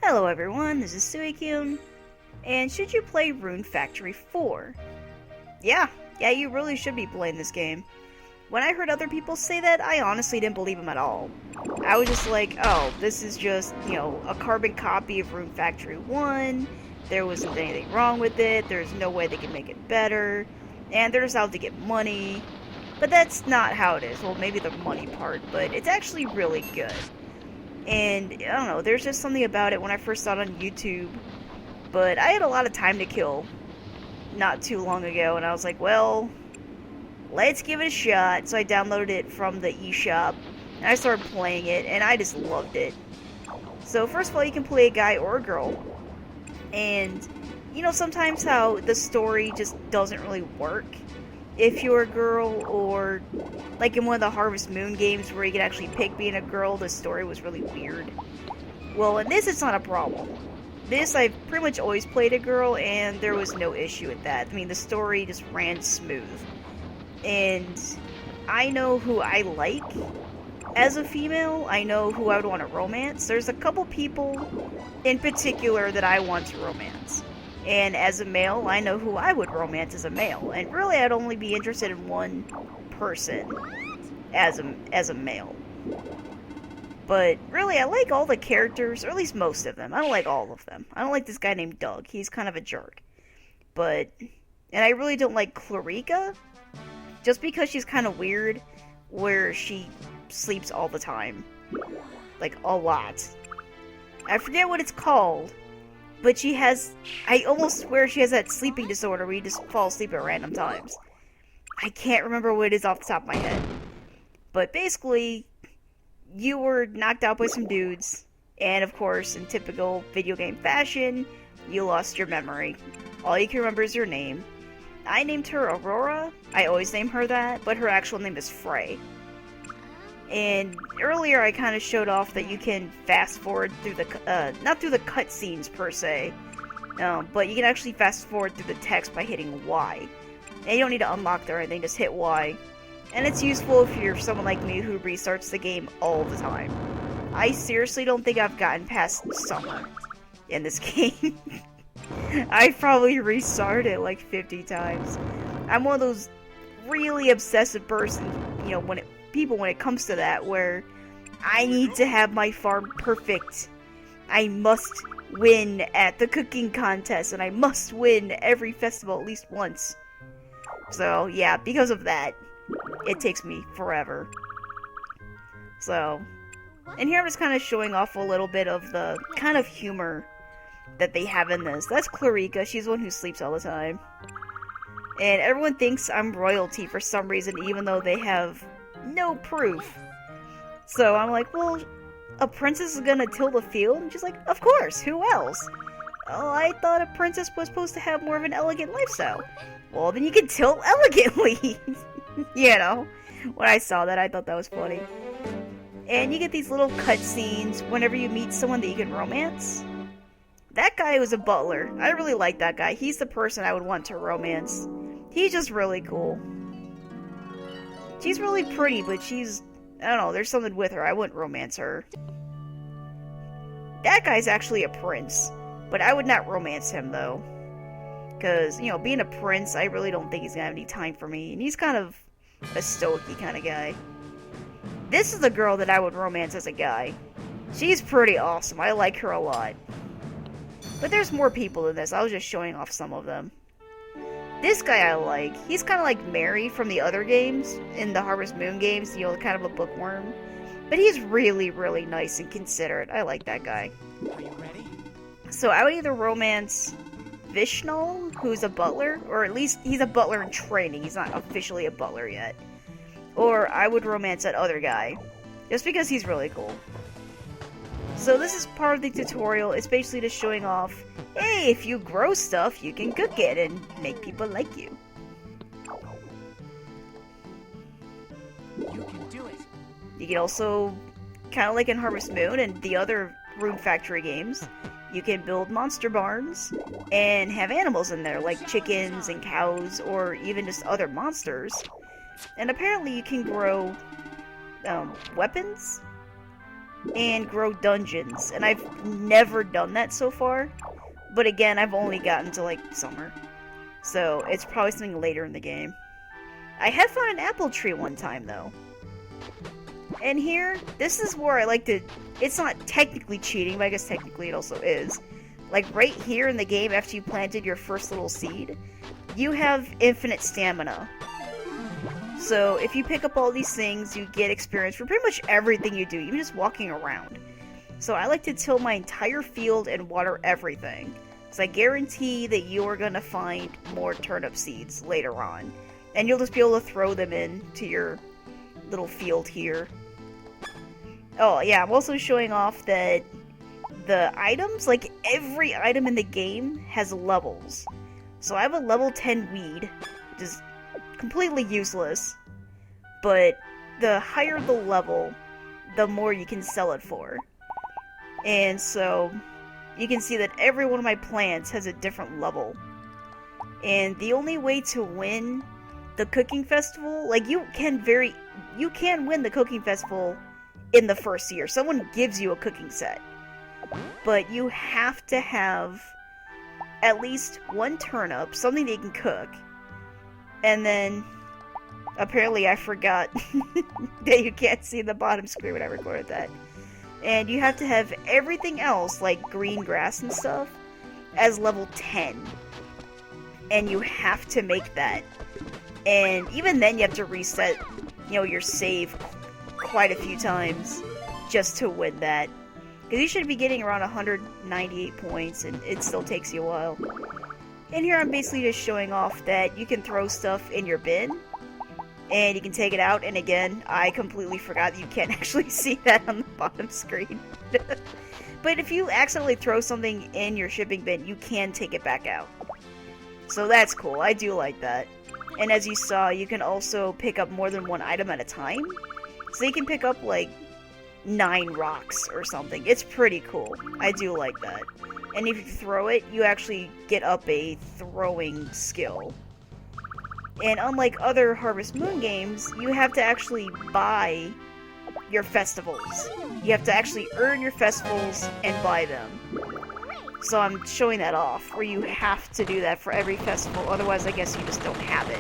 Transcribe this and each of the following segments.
Hello everyone, this is Suikyun, and should you play Rune Factory 4? Yeah, you really should be playing this game. When I heard other people say that, I honestly didn't believe them at all. I was just like, oh, this is just, a carbon copy of Rune Factory 1, there wasn't anything wrong with it, there's no way they can make it better, and they're just out to get money. But that's not how it is. Well, maybe the money part, but it's actually really good. And, I don't know, there's just something about it when I first saw it on YouTube. But I had a lot of time to kill not too long ago, and I was like, well, let's give it a shot. So I downloaded it from the eShop, and I started playing it, and I just loved it. So first of all, you can play a guy or a girl. And, sometimes how the story just doesn't really work if you're a girl, or like in one of the Harvest Moon games where you can actually pick being a girl, the story was really weird. Well, in this, it's not a problem. This, I've pretty much always played a girl, and there was no issue with that. I mean, the story just ran smooth. And I know who I like as a female. I know who I would want to romance. There's a couple people in particular that I want to romance. And as a male, I know who I would romance as a male. And really, I'd only be interested in one person as a male. But really, I like all the characters, or at least most of them. I don't like all of them. I don't like this guy named Doug. He's kind of a jerk. And I really don't like Clarica, just because she's kind of weird, where she sleeps all the time. Like, a lot. I forget what it's called. But I almost swear she has that sleeping disorder where you just fall asleep at random times. I can't remember what it is off the top of my head. But basically, you were knocked out by some dudes, and of course, in typical video game fashion, you lost your memory. All you can remember is your name. I named her Aurora. I always name her that, but her actual name is Frey. And earlier I kind of showed off that you can fast forward through not through the cutscenes per se, but you can actually fast forward through the text by hitting Y. And you don't need to unlock or anything, just hit Y. And it's useful if you're someone like me who restarts the game all the time. I seriously don't think I've gotten past summer in this game. I probably restarted it like 50 times. I'm one of those really obsessive persons, when it comes to that, where I need to have my farm perfect. I must win at the cooking contest, and I must win every festival at least once. So, yeah, because of that, it takes me forever. So, and here I'm just kind of showing off a little bit of the kind of humor that they have in this. That's Clarica, she's the one who sleeps all the time. And everyone thinks I'm royalty for some reason, even though they have no proof. So I'm like, well, a princess is gonna till the field? And she's like, of course, who else? Oh, I thought a princess was supposed to have more of an elegant lifestyle. Well, then you can till elegantly. When I saw that, I thought that was funny. And you get these little cutscenes whenever you meet someone that you can romance. That guy was a butler. I really like that guy. He's the person I would want to romance. He's just really cool. She's really pretty, but I don't know, there's something with her. I wouldn't romance her. That guy's actually a prince, but I would not romance him, though. Because, being a prince, I really don't think he's gonna have any time for me. And he's kind of a stoic-y kind of guy. This is the girl that I would romance as a guy. She's pretty awesome. I like her a lot. But there's more people than this. I was just showing off some of them. This guy I like. He's kind of like Mary from the other games, in the Harvest Moon games, kind of a bookworm. But he's really, really nice and considerate. I like that guy. Are you ready? So I would either romance Vishnu, who's a butler, or at least he's a butler in training. He's not officially a butler yet. Or I would romance that other guy, just because he's really cool. So this is part of the tutorial. It's basically just showing off, hey, if you grow stuff, you can cook it and make people like you. You can do it. You can also, kind of like in Harvest Moon and the other Rune Factory games, you can build monster barns and have animals in there, like chickens and cows, or even just other monsters. And apparently you can grow weapons and grow dungeons. And I've never done that so far. But again, I've only gotten to, like, summer. So it's probably something later in the game. I have found an apple tree one time, though. And here, this is where I like to... It's not technically cheating, but I guess technically it also is. Like, right here in the game, after you planted your first little seed, you have infinite stamina. So, if you pick up all these things, you get experience for pretty much everything you do, even just walking around. So, I like to till my entire field and water everything. Because I guarantee that you are going to find more turnip seeds later on. And you'll just be able to throw them into your little field here. Oh, yeah, I'm also showing off that the items, like every item in the game, has levels. So I have a level 10 weed, which is completely useless. But the higher the level, the more you can sell it for. And so you can see that every one of my plants has a different level. And the only way to win the cooking festival, like you can win the cooking festival in the first year. Someone gives you a cooking set. But you have to have at least one turnip, something that you can cook. And then, apparently I forgot that you can't see the bottom screen when I recorded that. And you have to have everything else, like green grass and stuff, as level 10. And you have to make that. And even then you have to reset, your save quite a few times just to win that. Because you should be getting around 198 points, and it still takes you a while. And here I'm basically just showing off that you can throw stuff in your bin, and you can take it out, and again, I completely forgot that you can't actually see that on the bottom screen. But if you accidentally throw something in your shipping bin, you can take it back out. So that's cool, I do like that. And as you saw, you can also pick up more than one item at a time. So you can pick up, like, 9 rocks or something. It's pretty cool. I do like that. And if you throw it, you actually get up a throwing skill. And unlike other Harvest Moon games, you have to actually buy your festivals. You have to actually earn your festivals and buy them. So I'm showing that off, where you have to do that for every festival, otherwise I guess you just don't have it.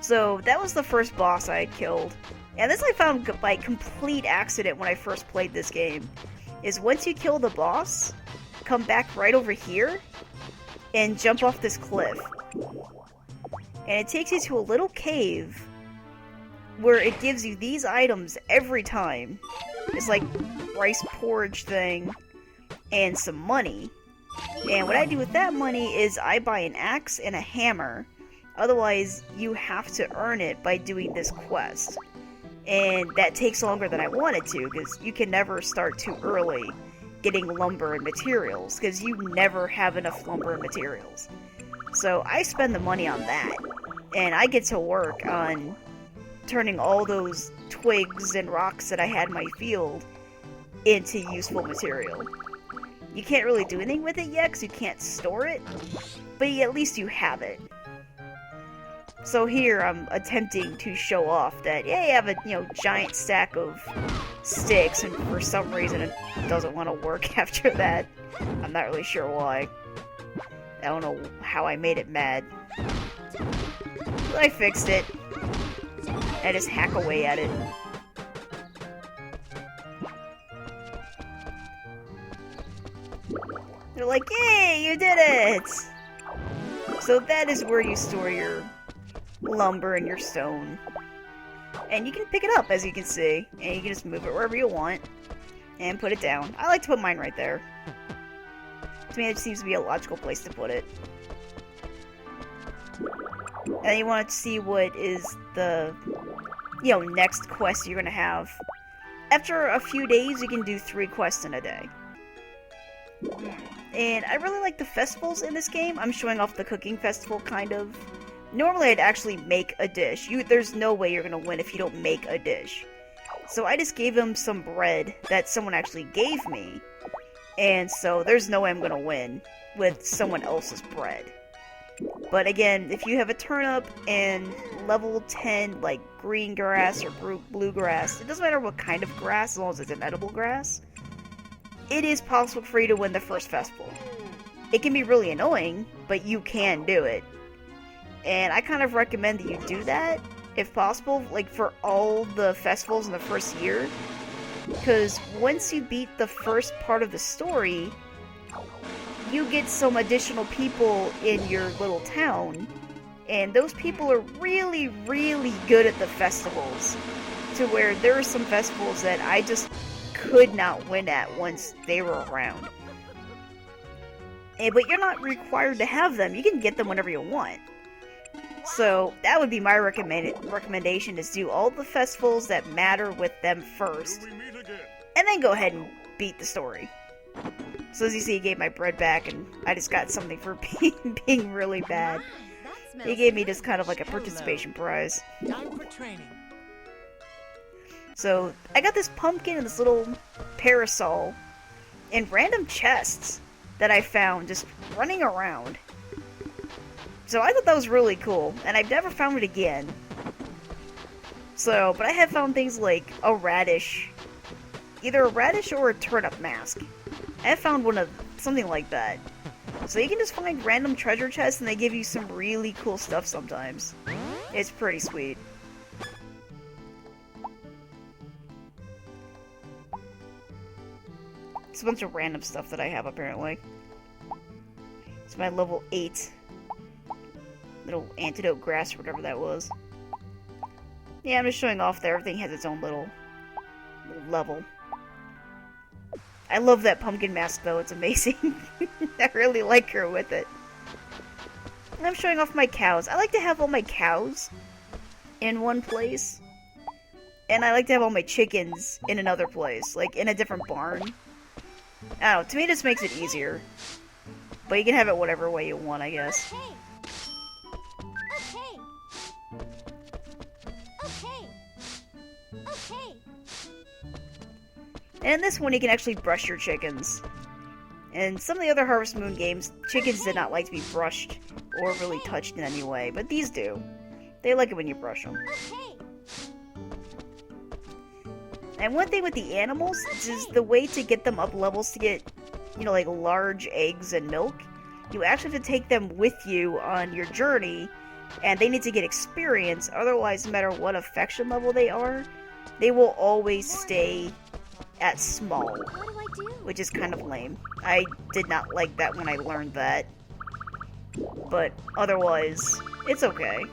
So that was the first boss I had killed. And this I found by complete accident when I first played this game, is once you kill the boss, come back right over here, and jump off this cliff. And it takes you to a little cave, where it gives you these items every time. It's like rice porridge thing, and some money. And what I do with that money is I buy an axe and a hammer. Otherwise, you have to earn it by doing this quest. And that takes longer than I wanted to, because you can never start too early getting lumber and materials, because you never have enough lumber and materials. So I spend the money on that, and I get to work on turning all those twigs and rocks that I had in my field into useful material. You can't really do anything with it yet, because you can't store it, but at least you have it. So here I'm attempting to show off that, yeah, you have a, giant stack of sticks, and for some reason it doesn't want to work after that. I'm not really sure why. I don't know how I made it mad. But I fixed it. I just hack away at it. They're like, yay, you did it! So that is where you store your lumber and your stone. And you can pick it up, as you can see, and you can just move it wherever you want and put it down. I like to put mine right there. To me, it seems to be a logical place to put it. And you want to see what is the, next quest you're going to have. After a few days, you can do 3 quests in a day. And I really like the festivals in this game. I'm showing off the cooking festival, kind of. Normally, I'd actually make a dish. There's no way you're going to win if you don't make a dish. So I just gave him some bread that someone actually gave me. And so there's no way I'm going to win with someone else's bread. But again, if you have a turnip and level 10, like, green grass or blue grass, it doesn't matter what kind of grass, as long as it's an edible grass, it is possible for you to win the first festival. It can be really annoying, but you can do it. And I kind of recommend that you do that, if possible, like, for all the festivals in the first year. Because once you beat the first part of the story, you get some additional people in your little town, and those people are really, really good at the festivals, to where there are some festivals that I just could not win at once they were around. But you're not required to have them. You can get them whenever you want. So that would be my recommendation, is do all the festivals that matter with them first, and then go ahead and beat the story. So as you see, he gave my bread back, and I just got something for being really bad. He gave me just kind of like a participation prize. Time for training. So I got this pumpkin and this little parasol in random chests that I found just running around. So I thought that was really cool, and I've never found it again. So, but I have found things like a radish, either a radish or a turnip mask. I have found something like that. So you can just find random treasure chests, and they give you some really cool stuff sometimes. It's pretty sweet. It's a bunch of random stuff that I have, apparently. It's my level 8 little antidote grass or whatever that was. Yeah, I'm just showing off that everything has its own little level. I love that pumpkin mask, though. It's amazing. I really like her with it. And I'm showing off my cows. I like to have all my cows in one place. And I like to have all my chickens in another place. Like, in a different barn. I don't know. To me, this makes it easier. But you can have it whatever way you want, I guess. And in this one, you can actually brush your chickens. In some of the other Harvest Moon games, chickens did not like to be brushed or really touched in any way, but these do. They like it when you brush them. And one thing with the animals is the way to get them up levels to get, you know, like large eggs and milk. You actually have to take them with you on your journey, and they need to get experience. Otherwise, no matter what affection level they are, they will always stay at small, which is kind of lame. I did not like that when I learned that, but otherwise, it's okay.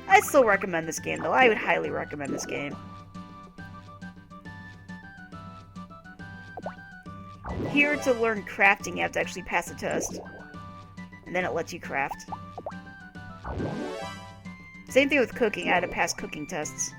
I still recommend this game, though. I would highly recommend this game. Here, to learn crafting, you have to actually pass a test, and then it lets you craft. Same thing with cooking. I had to pass cooking tests.